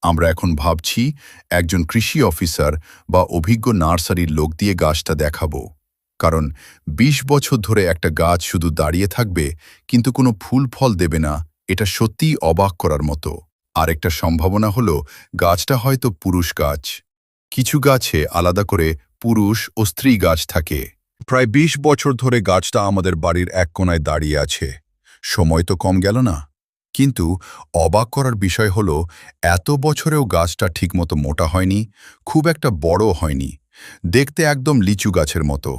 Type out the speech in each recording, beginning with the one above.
আমরা এখন ভাবছি একজন কৃষি অফিসার বা অভিজ্ঞ নার্সারির লোক দিয়ে গাছটা দেখাবো। কারণ ২০ বছর ধরে একটা গাছ শুধু দাঁড়িয়ে থাকবে কিন্তু কোনো ফুল ফল দেবে না, এটা সত্যিই অবাক করার মতো। আরেকটা সম্ভাবনা হলো গাছটা হয়তো পুরুষ গাছ। কিছু গাছে আলাদা করে পুরুষ ও স্ত্রী গাছ থাকে। প্রায় ২০ বছর ধরে গাছটা আমাদের বাড়ির এক কোণায় দাঁড়িয়ে আছে। সময় তো কম গেল না, কিন্তু অবাক করার বিষয় হলো এত বছরেও গাছটা ঠিকমতো মোটা হয়নি, খুব একটা বড় হয়নি। দেখতে একদম লিচু গাছের মতো।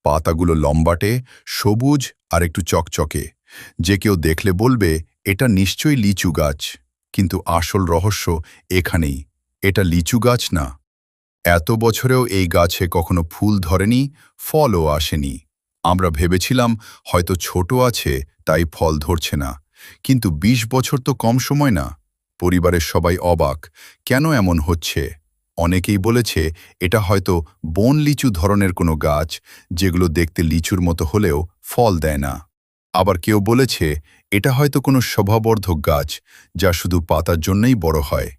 পাতাগুলো লম্বাটে, সবুজ আর একটু চকচকে। যে কেউ দেখলে বলবে এটা নিশ্চয়ই লিচু গাছ। কিন্তু আসল রহস্য এখানেই, এটা লিচু গাছ না। এত বছরেও এই গাছে কখনো ফুল ধরেনি, ফলও আসেনি। আমরা ভেবেছিলাম হয়তো ছোট আছে তাই ফল ধরছে না, কিন্তু ২০ বছর তো কম সময় না। পরিবারের সবাই অবাক, কেন এমন হচ্ছে? অনেকেই বলেছে এটা হয়তো বন লিচু ধরনের কোনো গাছ, যেগুলো দেখতে লিচুর মতো হলেও ফল দেয় না। আবার কেউ বলেছে এটা হয়তো কোনো শোভাবর্ধক গাছ, যা শুধু পাতার জন্যই বড় হয়।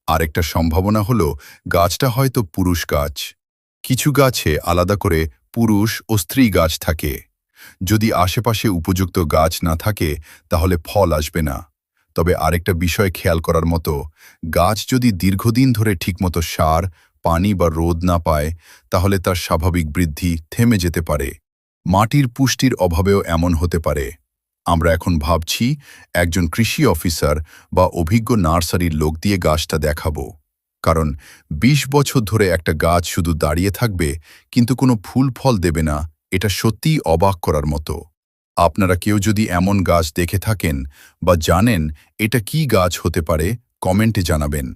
আরেকটা সম্ভাবনা হলো গাছটা হয়তো পুরুষ গাছ। কিছু গাছে আলাদা করে পুরুষ ও স্ত্রী গাছ থাকে। যদি আশেপাশে উপযুক্ত গাছ না থাকে তাহলে ফল আসবে না। তবে আরেকটা বিষয় খেয়াল করার মতো, গাছ যদি দীর্ঘদিন ধরে ঠিকমতো সার, পানি বা রোদ না পায় তাহলে তার স্বাভাবিক বৃদ্ধি থেমে যেতে পারে। মাটির পুষ্টির অভাবেও এমন হতে পারে। আমরা এখন ভাবছি একজন কৃষি অফিসার বা অভিজ্ঞ নার্সারির লোক দিয়ে গাছটা দেখাবো। কারণ ২০ বছর ধরে একটা গাছ শুধু দাঁড়িয়ে থাকবে কিন্তু কোনো ফুল ফল দেবে না, এটা সত্যিই অবাক করার মতো। আপনারা কেউ যদি এমন গাছ দেখে থাকেন বা জানেন এটা কি গাছ হতে পারে, কমেন্টে জানাবেন।